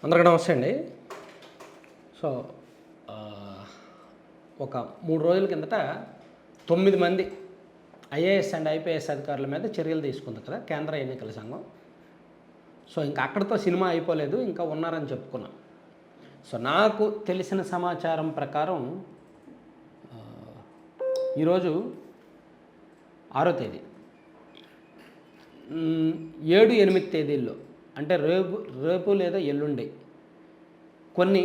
అందరికీ నమస్తే అండి. సో ఒక 3 రోజుల కిందట 9 మంది ఐఏఎస్ అండ్ ఐపీఎస్ అధికారుల మీద చర్యలు తీసుకుంది కదా కేంద్ర ఎన్నికల సంఘం. సో ఇంకా అక్కడితో సినిమా అయిపోలేదు, ఇంకా ఉన్నారని చెప్పుకున్నాం. సో నాకు తెలిసిన సమాచారం ప్రకారం ఈరోజు 6వ తేదీ 7-8 తేదీల్లో అంటే రేపు లేదా ఎల్లుండి కొన్ని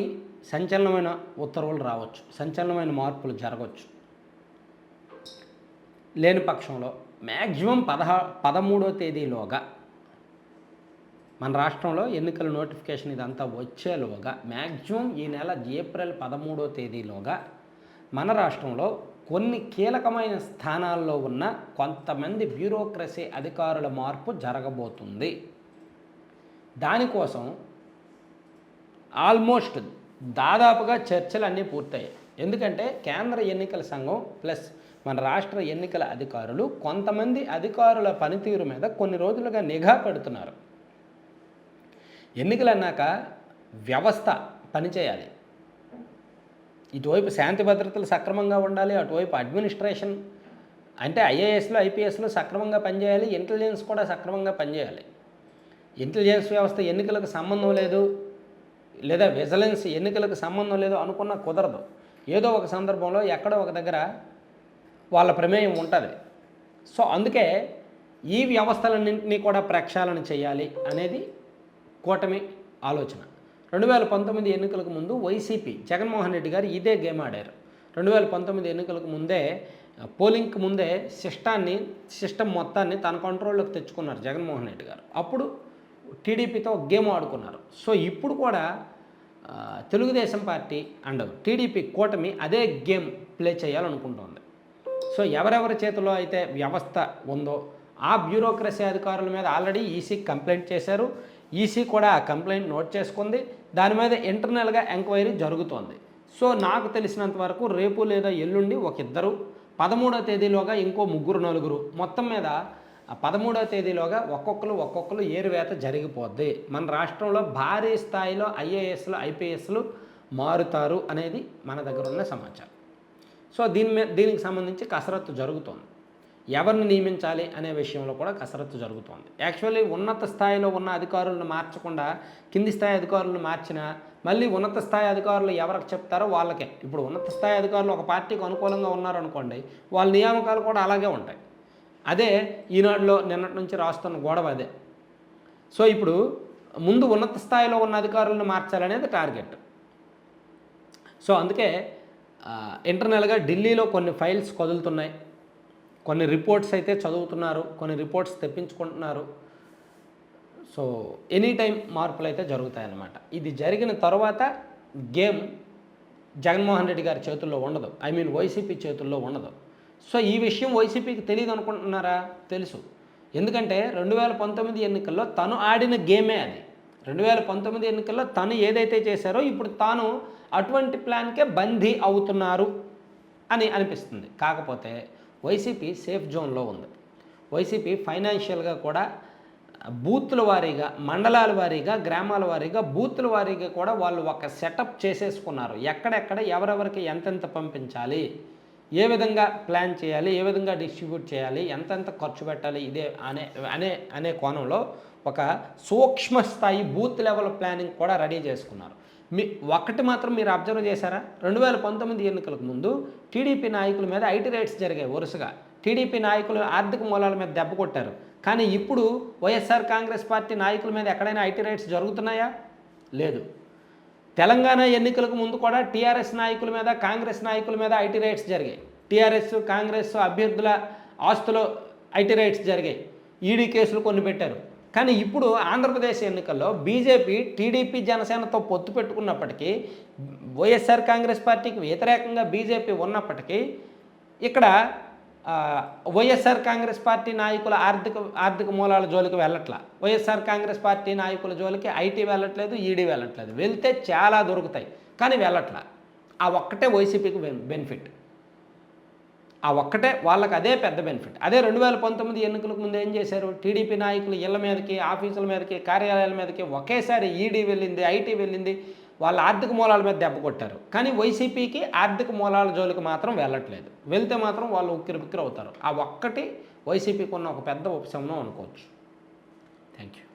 సంచలనమైన ఉత్తర్వులు రావచ్చు, సంచలనమైన మార్పులు జరగవచ్చు. లేని పక్షంలో మ్యాక్సిమం 13వ తేదీలోగా మన రాష్ట్రంలో ఎన్నికల నోటిఫికేషన్ ఇదంతా వచ్చేలోగా మ్యాక్సిమం ఈ నెల ఏప్రిల్ 13వ తేదీలోగా మన రాష్ట్రంలో కొన్ని కీలకమైన స్థానాల్లో ఉన్న కొంతమంది బ్యూరోక్రసీ అధికారుల మార్పు జరగబోతుంది. దానికోసం ఆల్మోస్ట్ దాదాపుగా చర్చలు అన్నీ పూర్తయ్యాయి. ఎందుకంటే కేంద్ర ఎన్నికల సంఘం ప్లస్ మన రాష్ట్ర ఎన్నికల అధికారులు కొంతమంది అధికారుల పనితీరు మీద కొన్ని రోజులుగా నిఘా పెడుతున్నారు. ఎన్నికలు అన్నాక వ్యవస్థ పనిచేయాలి. ఇటువైపు శాంతి భద్రతలు సక్రమంగా ఉండాలి, అటువైపు అడ్మినిస్ట్రేషన్ అంటే ఐఏఎస్లు ఐపీఎస్లు సక్రమంగా పనిచేయాలి, ఇంటెలిజెన్స్ కూడా సక్రమంగా పనిచేయాలి. ఇంటెలిజెన్స్ వ్యవస్థ ఎన్నికలకు సంబంధం లేదు లేదా విజిలెన్స్ ఎన్నికలకు సంబంధం లేదు అనుకున్నా కుదరదు. ఏదో ఒక సందర్భంలో ఎక్కడో ఒక దగ్గర వాళ్ళ ప్రమేయం ఉంటుంది. సో అందుకే ఈ వ్యవస్థలన్నింటినీ కూడా ప్రక్షాళన చేయాలి అనేది కూటమి ఆలోచన. 2019 ఎన్నికలకు ముందు వైసీపీ జగన్మోహన్ రెడ్డి గారు ఇదే గేమ్ ఆడారు. 2019 ఎన్నికలకు ముందే పోలింగ్కి ముందే సిస్టమ్ మొత్తాన్ని తన కంట్రోల్లోకి తెచ్చుకున్నారు జగన్మోహన్ రెడ్డి గారు. అప్పుడు టీడీపీతో గేమ్ ఆడుకున్నారు. సో ఇప్పుడు కూడా తెలుగుదేశం పార్టీ అండ్ టీడీపీ కూటమి అదే గేమ్ ప్లే చేయాలనుకుంటోంది. సో ఎవరెవరి చేతిలో అయితే వ్యవస్థ ఉందో ఆ బ్యూరోక్రసీ అధికారుల మీద ఆల్రెడీ ఈసీకి కంప్లైంట్ చేశారు. ఈసీ కూడా ఆ కంప్లైంట్ నోట్ చేసుకుంది. దాని మీద ఇంటర్నల్గా ఎంక్వైరీ జరుగుతోంది. సో నాకు తెలిసినంత వరకు రేపు లేదా ఎల్లుండి ఒక ఇద్దరు, 13వ తేదీలోగా ఇంకో 3-4 మొత్తం మీద 13వ తేదీలోగా ఒక్కొక్కరు ఏరువేత జరిగిపోద్ది. మన రాష్ట్రంలో భారీ స్థాయిలో ఐఏఎస్లు ఐపీఎస్లు మారుతారు అనేది మన దగ్గర ఉన్న సమాచారం. సో దీనికి సంబంధించి కసరత్తు జరుగుతోంది. ఎవరిని నియమించాలి అనే విషయంలో కూడా కసరత్తు జరుగుతోంది. యాక్చువల్లీ ఉన్నత స్థాయిలో ఉన్న అధికారులను మార్చకుండా కింది స్థాయి అధికారులను మార్చినా మళ్ళీ ఉన్నత స్థాయి అధికారులు ఎవరికి చెప్తారో వాళ్ళకే. ఇప్పుడు ఉన్నత స్థాయి అధికారులు ఒక పార్టీకి అనుకూలంగా ఉన్నారనుకోండి, వాళ్ళ నియామకాలు కూడా అలాగే ఉంటాయి. అదే ఈనాడులో నిన్నటి నుంచి రాస్తున్న గొడవ అదే. సో ఇప్పుడు ముందు ఉన్నత స్థాయిలో ఉన్న అధికారులను మార్చాలనేది టార్గెట్. సో అందుకే ఇంటర్నల్గా ఢిల్లీలో కొన్ని ఫైల్స్ కదులుతున్నాయి, కొన్ని రిపోర్ట్స్ అయితే చదువుతున్నారు, కొన్ని రిపోర్ట్స్ తెప్పించుకుంటున్నారు. సో ఎనీ టైం మార్పులు అయితే జరుగుతాయన్నమాట. ఇది జరిగిన తర్వాత గేమ్ జగన్మోహన్ రెడ్డి గారి చేతుల్లో ఉండదు, వైసీపీ చేతుల్లో ఉండదు. సో ఈ విషయం వైసీపీకి తెలియదు అనుకుంటున్నారా? తెలుసు. ఎందుకంటే 2019 ఎన్నికల్లో తను ఆడిన గేమే అది. 2019 ఎన్నికల్లో తను ఏదైతే చేశారో ఇప్పుడు తాను అటువంటి ప్లాన్కే బందీ అవుతున్నారు అని అనిపిస్తుంది. కాకపోతే వైసీపీ సేఫ్ జోన్లో ఉంది. వైసీపీ ఫైనాన్షియల్గా కూడా బూతుల వారీగా, మండలాల వారీగా, గ్రామాల వారీగా, బూతుల వారీగా కూడా వాళ్ళు ఒక సెటప్ చేసేసుకున్నారు. ఎక్కడెక్కడ ఎవరెవరికి ఎంతెంత పంపించాలి, ఏ విధంగా ప్లాన్ చేయాలి, ఏ విధంగా డిస్ట్రిబ్యూట్ చేయాలి, ఎంతెంత ఖర్చు పెట్టాలి, ఇదే అనే కోణంలో ఒక సూక్ష్మ స్థాయి బూత్ లెవెల్ ప్లానింగ్ కూడా రెడీ చేసుకున్నారు. ఒకటి మాత్రం మీరు అబ్జర్వ్ చేశారా? 2019 ఎన్నికలకు ముందు టీడీపీ నాయకుల మీద ఐటీ రైట్స్ జరిగాయి వరుసగా. టీడీపీ నాయకులు ఆర్థిక మూలాల మీద దెబ్బ కొట్టారు. కానీ ఇప్పుడు వైఎస్ఆర్ కాంగ్రెస్ పార్టీ నాయకుల మీద ఎక్కడైనా ఐటీ రైట్స్ జరుగుతున్నాయా? లేదు. తెలంగాణ ఎన్నికలకు ముందు కూడా టీఆర్ఎస్ నాయకుల మీద, కాంగ్రెస్ నాయకుల మీద ఐటీ రైట్స్ జరిగాయి. టీఆర్ఎస్ కాంగ్రెస్ అభ్యర్థుల ఆస్తులో ఐటీ రైట్స్ జరిగాయి. ఈడీ కేసులు కొన్ని పెట్టారు. కానీ ఇప్పుడు ఆంధ్రప్రదేశ్ ఎన్నికల్లో బీజేపీ టీడీపీ జనసేనతో పొత్తు పెట్టుకున్నప్పటికీ, వైఎస్ఆర్ కాంగ్రెస్ పార్టీకి వ్యతిరేకంగా బీజేపీ ఉన్నప్పటికీ ఇక్కడ వైఎస్ఆర్ కాంగ్రెస్ పార్టీ నాయకుల ఆర్థిక మూలాల జోలికి వెళ్ళట్లా. వైఎస్ఆర్ కాంగ్రెస్ పార్టీ నాయకుల జోలికి ఐటీ వెళ్ళట్లేదు, ఈడీ వెళ్ళట్లేదు. వెళ్తే చాలా దొరుకుతాయి కానీ వెళ్ళట్లా. ఆ ఒక్కటే వైసీపీకి బెనిఫిట్. ఆ ఒక్కటే వాళ్ళకి అదే పెద్ద బెనిఫిట్. అదే 2019 ఎన్నికలకు ముందు ఏం చేశారు? టీడీపీ నాయకులు ఇళ్ల మీదకి, ఆఫీసుల మీదకి, కార్యాలయాల మీదకి ఒకేసారి ఈడీ వెళ్ళింది, ఐటీ వెళ్ళింది. వాళ్ళ ఆర్థిక మూలాల మీద దెబ్బ కొట్టారు. కానీ వైసీపీకి ఆర్థిక మూలాల జోలికి మాత్రం వెళ్ళట్లేదు. వెళ్తే మాత్రం వాళ్ళు ఉక్కిరిబిక్కిరి అవుతారు. ఆ ఒక్కటి వైసీపీకి ఉన్న ఒక పెద్ద ఉపశమనం అనుకోవచ్చు. Thank you.